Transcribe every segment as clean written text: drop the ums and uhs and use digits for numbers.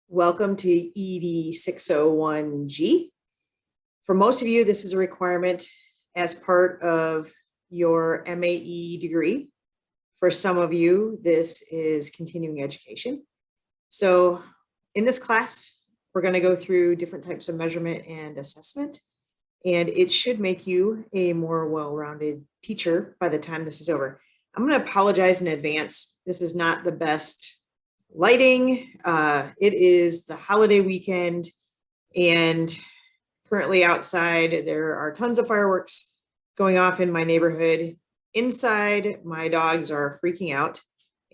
Welcome to ED 601G. For most of you, this is a requirement as part of your MAE degree. For some of you, this is continuing education. So in this class, we're going to go through different types of measurement and assessment, and it should make you a more well-rounded teacher by the time this is over. I'm going to apologize in advance. This is not the best lighting. It is the holiday weekend, and currently outside there are tons of fireworks going off in my neighborhood. Inside, my dogs are freaking out,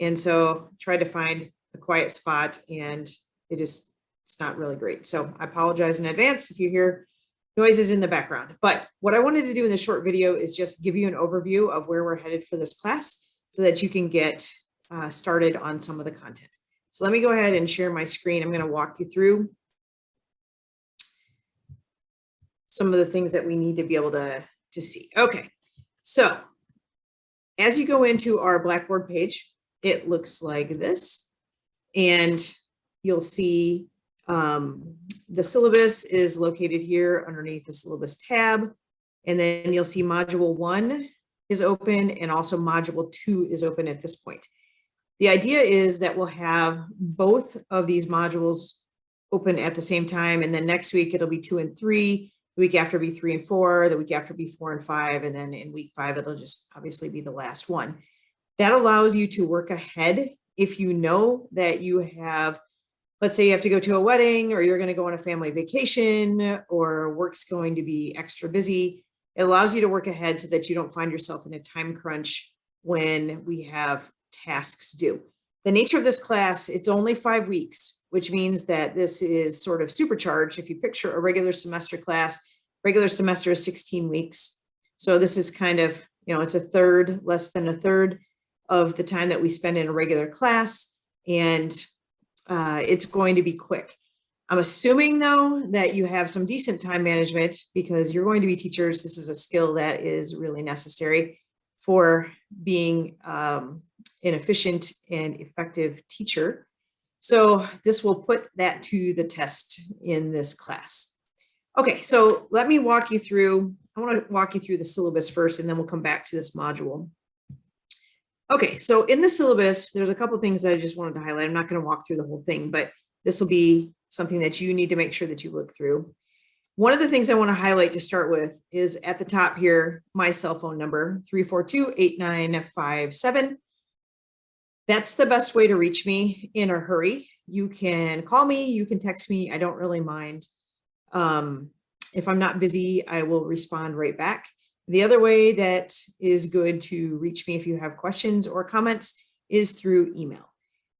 and so tried to find a quiet spot, and it's not really great. So I apologize in advance if you hear noises in the background. But what I wanted to do in this short video is just give you an overview of where we're headed for this class so that you can get started on some of the content. So let me go ahead and share my screen. I'm going to walk you through some of the things that we need to be able to see. Okay, so as you go into our Blackboard page, it looks like this, and you'll see the syllabus is located here underneath the syllabus tab, and then you'll see module 1 is open, and also module 2 is open at this point. The idea is that we'll have both of these modules open at the same time, and then next week it'll be 2 and 3, the week after be 3 and 4, the week after be 4 and 5, and then in week 5 it'll just obviously be the last one. That allows you to work ahead if you know that you have, let's say you have to go to a wedding, or you're going to go on a family vacation, or work's going to be extra busy. It allows you to work ahead so that you don't find yourself in a time crunch when we have tasks due. The nature of this class, it's only 5 weeks, which means that this is sort of supercharged. If you picture a regular semester class, regular semester is 16 weeks. So this is kind of, it's a third, less than a third of the time that we spend in a regular class, and it's going to be quick. I'm assuming though that you have some decent time management because you're going to be teachers. This is a skill that is really necessary for being an efficient and effective teacher. So this will put that to the test in this class. Okay, so let me walk you through, I want to walk you through the syllabus first, and then we'll come back to this module. Okay, so in the syllabus, there's a couple of things that I just wanted to highlight. I'm not going to walk through the whole thing, but this will be something that you need to make sure that you look through. One of the things I want to highlight to start with is at the top here, my cell phone number, 342-8957. That's the best way to reach me in a hurry. You can call me, you can text me. I don't really mind. If I'm not busy, I will respond right back. The other way that is good to reach me if you have questions or comments is through email.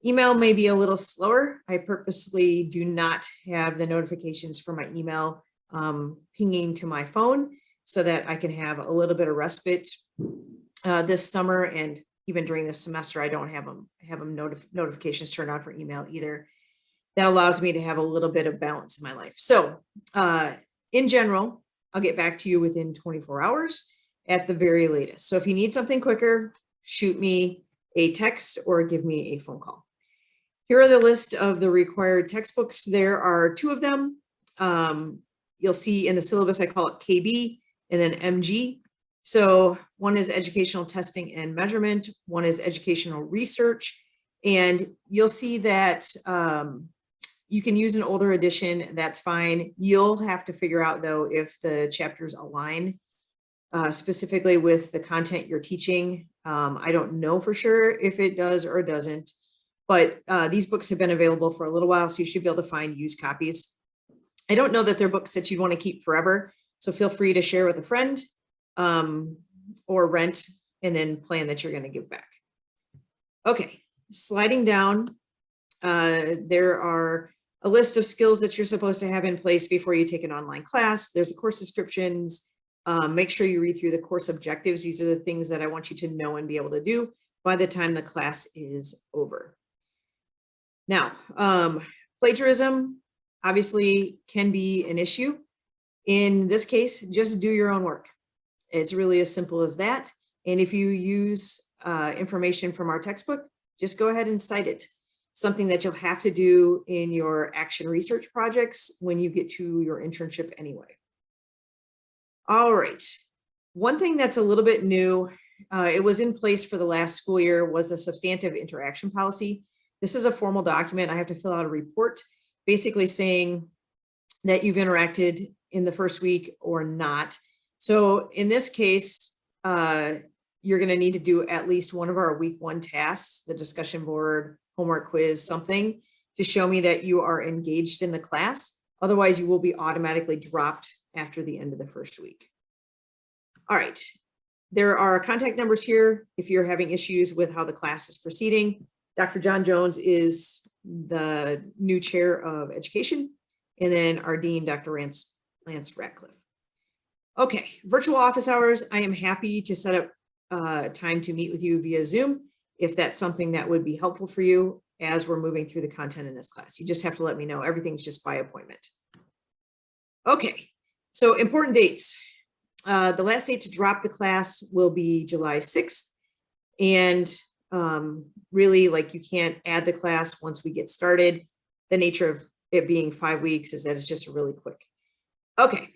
Email may be a little slower. I purposely do not have the notifications for my email pinging to my phone so that I can have a little bit of respite this summer, and even during this semester, I don't have notifications turned on for email either. That allows me to have a little bit of balance in my life. So in general, I'll get back to you within 24 hours at the very latest. So if you need something quicker, shoot me a text or give me a phone call. Here are the list of the required textbooks. There are 2 of them. You'll see in the syllabus, I call it KB and then MG. So one is educational testing and measurement, one is educational research, and you'll see that you can use an older edition, that's fine. You'll have to figure out though if the chapters align specifically with the content you're teaching. I don't know for sure if it does or doesn't, but these books have been available for a little while, so you should be able to find used copies. I don't know that they're books that you'd want to keep forever, so feel free to share with a friend or rent and then plan that you're going to give back. Okay, sliding down, there are a list of skills that you're supposed to have in place before you take an online class. There's a course descriptions. Make sure you read through the course objectives. These are the things that I want you to know and be able to do by the time the class is over. Now, plagiarism obviously can be an issue. In this case, just do your own work. It's really as simple as that. And if you use information from our textbook, just go ahead and cite it. something that you'll have to do in your action research projects when you get to your internship anyway. All right. One thing that's a little bit new, it was in place for the last school year, was a substantive interaction policy. This is a formal document. I have to fill out a report basically saying that you've interacted in the first week or not. So in this case, you're going to need to do at least one of our week 1 tasks, the discussion board, homework quiz, something to show me that you are engaged in the class. Otherwise, you will be automatically dropped after the end of the first week. All right. There are contact numbers here if you're having issues with how the class is proceeding. Dr. John Jones is the new chair of education, and then our dean, Dr. Lance Ratcliffe. Okay, virtual office hours. I am happy to set up time to meet with you via Zoom if that's something that would be helpful for you as we're moving through the content in this class. You just have to let me know. Everything's just by appointment. Okay, so important dates. The last date to drop the class will be July 6th. And really, like, you can't add the class once we get started. The nature of it being 5 weeks is that it's just really quick. Okay,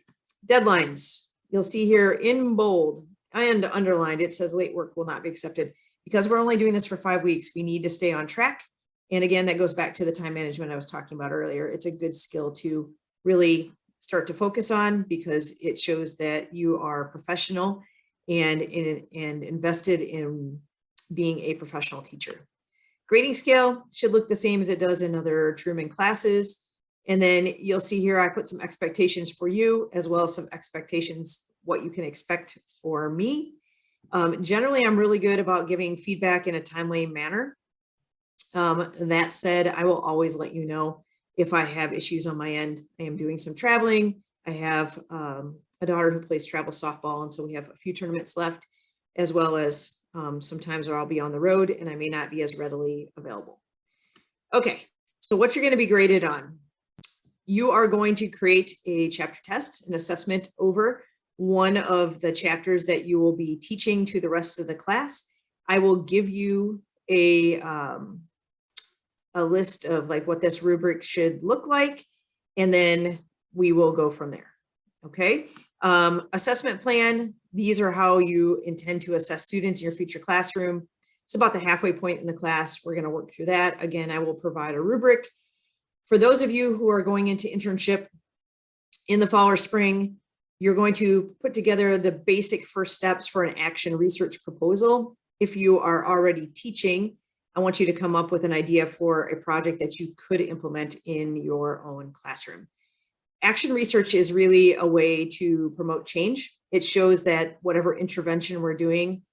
deadlines. You'll see here in bold and underlined, it says late work will not be accepted. Because we're only doing this for 5 weeks, we need to stay on track. And again, that goes back to the time management I was talking about earlier. It's a good skill to really start to focus on because it shows that you are professional and invested in being a professional teacher. Grading scale should look the same as it does in other Truman classes. And then you'll see here, I put some expectations for you as well as some expectations, what you can expect for me. Generally, I'm really good about giving feedback in a timely manner. That said, I will always let you know if I have issues on my end. I am doing some traveling. I have a daughter who plays travel softball, and so we have a few tournaments left, as well as some times where I'll be on the road and I may not be as readily available. Okay, so what you're going to be graded on. You are going to create a chapter test, an assessment over one of the chapters that you will be teaching to the rest of the class. I will give you a list of like what this rubric should look like, and then we will go from there. Okay. Assessment plan. These are how you intend to assess students in your future classroom. It's about the halfway point in the class. We're going to work through that. Again, I will provide a rubric. For those of you who are going into internship in the fall or spring, you're going to put together the basic first steps for an action research proposal. If you are already teaching, I want you to come up with an idea for a project that you could implement in your own classroom. Action research is really a way to promote change. It shows that whatever intervention we're doing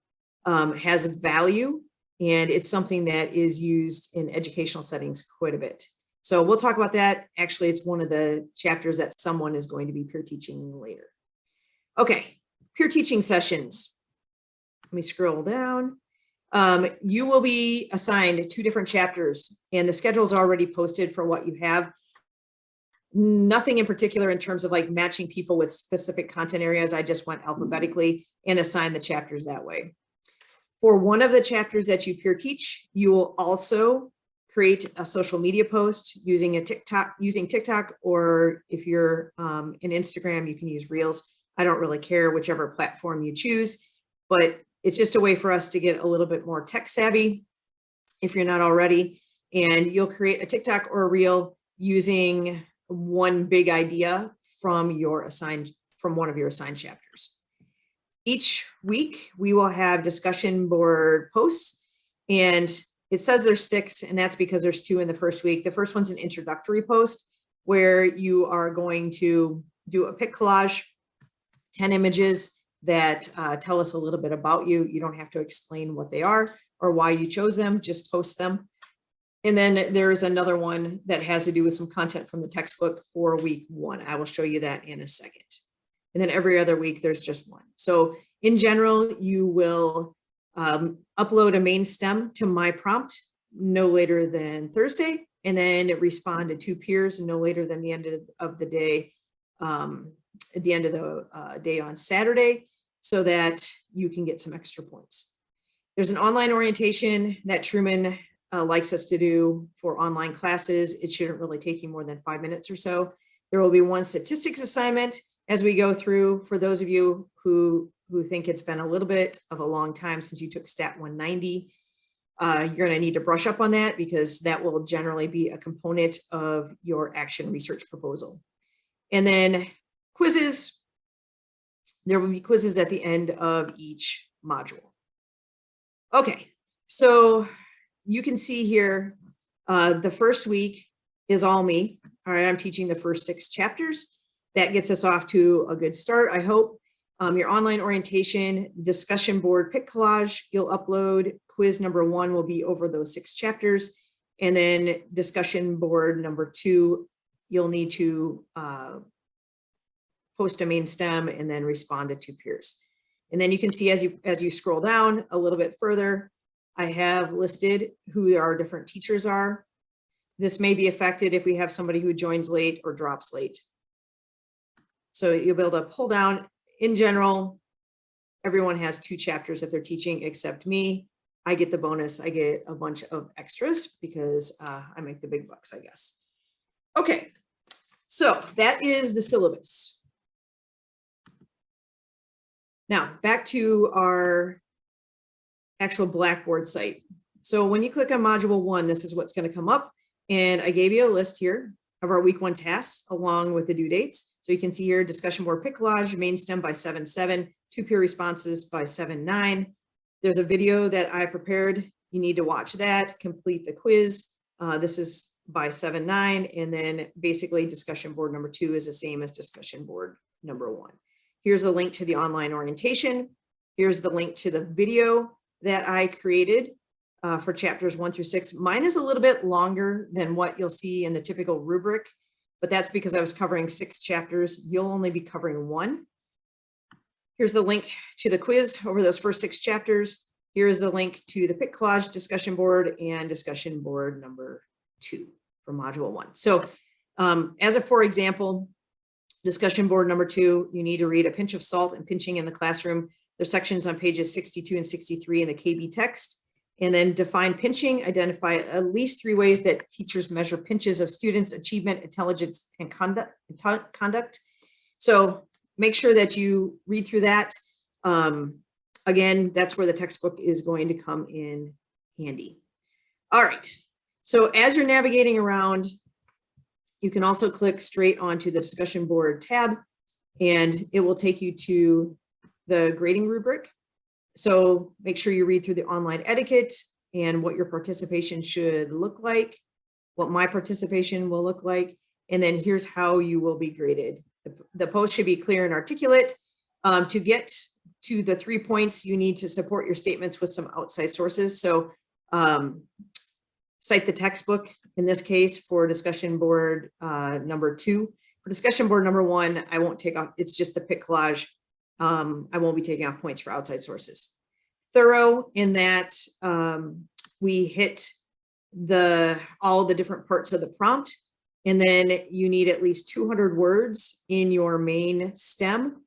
has value, and it's something that is used in educational settings quite a bit. So we'll talk about that. Actually, it's one of the chapters that someone is going to be peer teaching later. Okay, peer teaching sessions. Let me scroll down. You will be assigned 2 different chapters, and the schedule is already posted for what you have. Nothing in particular in terms of like matching people with specific content areas. I just went alphabetically and assigned the chapters that way. For one of the chapters that you peer teach, you will also create a social media post using TikTok, or if you're in Instagram, you can use Reels. I don't really care whichever platform you choose, but it's just a way for us to get a little bit more tech savvy if you're not already. And you'll create a TikTok or a Reel using one big idea from one of your assigned chapters. Each week we will have discussion board posts, and it says there's 6, and that's because there's 2 in the first week. The first one's an introductory post where you are going to do a pic collage, 10 images that tell us a little bit about you. You don't have to explain what they are or why you chose them, just post them. And then there's another one that has to do with some content from the textbook for week 1. I will show you that in a second. And then every other week, there's just 1. So in general, you will upload a main stem to my prompt no later than Thursday, and then respond to 2 peers no later than the end of the day, at the end of the day on Saturday, so that you can get some extra points. There's an online orientation that Truman likes us to do for online classes. It shouldn't really take you more than 5 minutes or so. There will be one statistics assignment as we go through. For those of you who think it's been a little bit of a long time since you took Stat 190, you're going to need to brush up on that because that will generally be a component of your action research proposal. And then quizzes. There will be quizzes at the end of each module. Okay, so you can see here, the first week is all me. All right, I'm teaching the first 6 chapters. That gets us off to a good start, I hope. Your online orientation, discussion board, pick collage, you'll upload. Quiz number 1 will be over those 6 chapters. And then discussion board number 2, you'll need to post a main stem and then respond to 2 peers. And then you can see as you scroll down a little bit further, I have listed who our different teachers are. This may be affected if we have somebody who joins late or drops late. So you'll be able to pull down. In general, everyone has 2 chapters that they're teaching except me. I get the bonus. I get a bunch of extras because I make the big bucks, I guess. Okay, so that is the syllabus. Now back to our actual Blackboard site. So when you click on module 1, this is what's going to come up. And I gave you a list here of our week 1 tasks along with the due dates. So you can see here, discussion board pick collage, main stem by 7/7, 2 peer responses by 7/9. There's a video that I prepared. You need to watch that, complete the quiz. This is by 7/9. And then basically discussion board number 2 is the same as discussion board number 1. Here's a link to the online orientation. Here's the link to the video that I created for chapters 1 through 6. Mine is a little bit longer than what you'll see in the typical rubric, but that's because I was covering 6 chapters. You'll only be covering 1. Here's the link to the quiz over those first 6 chapters. Here is the link to the pick collage discussion board and discussion board number 2 for module 1. So as a for example, discussion board number 2, you need to read A Pinch of Salt and Pinching in the Classroom. There's sections on pages 62 and 63 in the KB text. And then define pinching, identify at least 3 ways that teachers measure pinches of students' achievement, intelligence, and conduct. So make sure that you read through that. Again, that's where the textbook is going to come in handy. All right, so as you're navigating around, you can also click straight onto the discussion board tab, and it will take you to the grading rubric. So make sure you read through the online etiquette and what your participation should look like, what my participation will look like, and then here's how you will be graded. The post should be clear and articulate. To get to the 3 points, you need to support your statements with some outside sources. So cite the textbook, in this case, for discussion board number 2. For discussion board number 1, I won't take off, it's just the pick collage. I won't be taking off points for outside sources. Thorough in that we hit all the different parts of the prompt, and then you need at least 200 words in your main stem.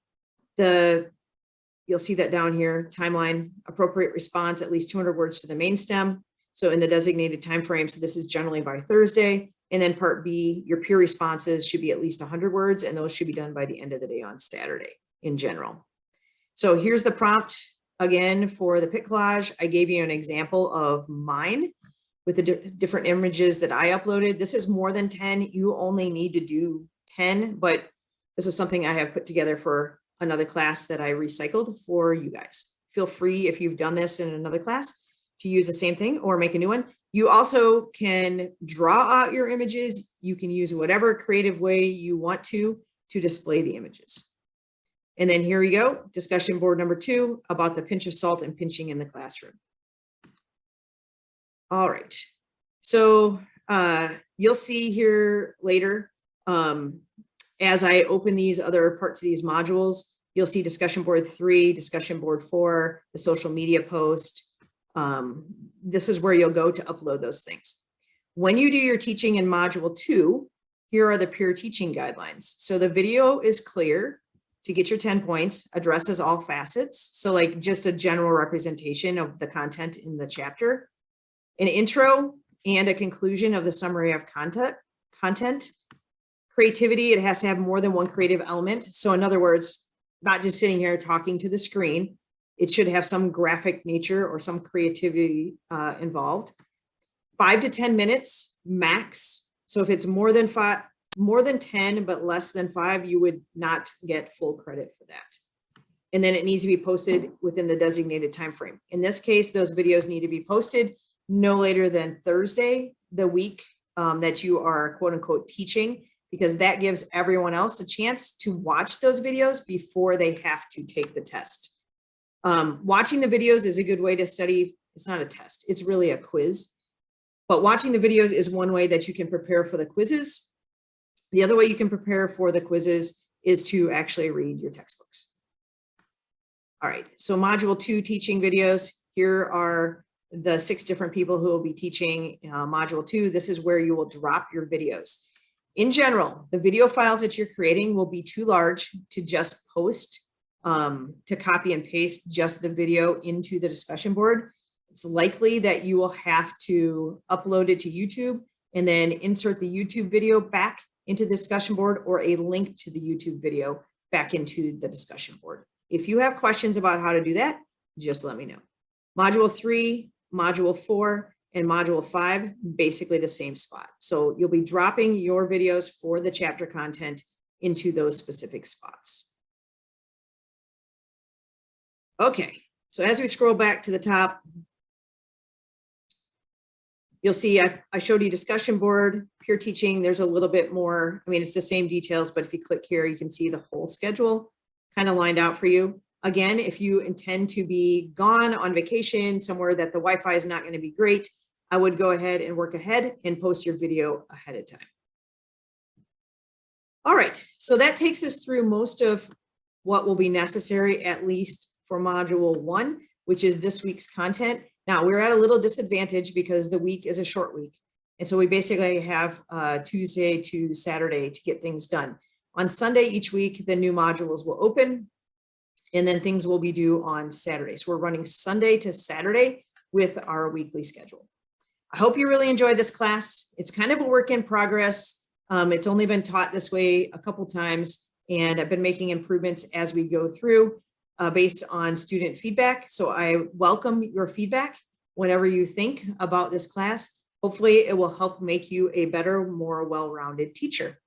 You'll see that down here, timeline, appropriate response, at least 200 words to the main stem. So in the designated time frame, so this is generally by Thursday. And then part B, your peer responses should be at least 100 words, and those should be done by the end of the day on Saturday in general. So here's the prompt again for the pick collage. I gave you an example of mine with the different images that I uploaded. This is more than 10. You only need to do 10, but this is something I have put together for another class that I recycled for you guys. Feel free, if you've done this in another class, to use the same thing or make a new one. You also can draw out your images. You can use whatever creative way you want to display the images. And then here we go, discussion board number 2 about the pinch of salt and pinching in the classroom. All right, so you'll see here later, as I open these other parts of these modules, you'll see discussion board 3, discussion board 4, the social media post. This is where you'll go to upload those things. When you do your teaching in module 2, here are the peer teaching guidelines. So the video is clear to get your 10 points, addresses all facets. So like just a general representation of the content in the chapter. An intro and a conclusion of the summary of content. Creativity, it has to have more than one creative element. So in other words, not just sitting here talking to the screen, it should have some graphic nature or some creativity involved. 5 to 10 minutes max. So if it's more than 10, but less than 5, you would not get full credit for that. And then it needs to be posted within the designated time frame. In this case, those videos need to be posted no later than Thursday, the week that you are quote unquote teaching, because that gives everyone else a chance to watch those videos before they have to take the test. Watching the videos is a good way to study. It's not a test, it's really a quiz. But watching the videos is one way that you can prepare for the quizzes. The other way you can prepare for the quizzes is to actually read your textbooks. All right, so Module 2 teaching videos. Here are the 6 different people who will be teaching Module 2. This is where you will drop your videos. In general, the video files that you're creating will be too large to just post, to copy and paste just the video into the discussion board. It's likely that you will have to upload it to YouTube and then insert the YouTube video back into the discussion board, or a link to the YouTube video back into the discussion board. If you have questions about how to do that, just let me know. Module 3, Module 4, and Module 5, basically the same spot. So you'll be dropping your videos for the chapter content into those specific spots. Okay, so as we scroll back to the top, you'll see I showed you discussion board, peer teaching. There's a little bit more. I mean, it's the same details, but if you click here, you can see the whole schedule kind of lined out for you. Again, if you intend to be gone on vacation somewhere that the Wi-Fi is not going to be great, I would go ahead and work ahead and post your video ahead of time. All right, so that takes us through most of what will be necessary, at least for Module 1, which is this week's content. Now, we're at a little disadvantage because the week is a short week. And so we basically have Tuesday to Saturday to get things done. On Sunday each week, the new modules will open, and then things will be due on Saturday. So we're running Sunday to Saturday with our weekly schedule. I hope you really enjoyed this class. It's kind of a work in progress. It's only been taught this way a couple times, and I've been making improvements as we go through based on student feedback. So I welcome your feedback whenever you think about this class. Hopefully it will help make you a better, more well-rounded teacher.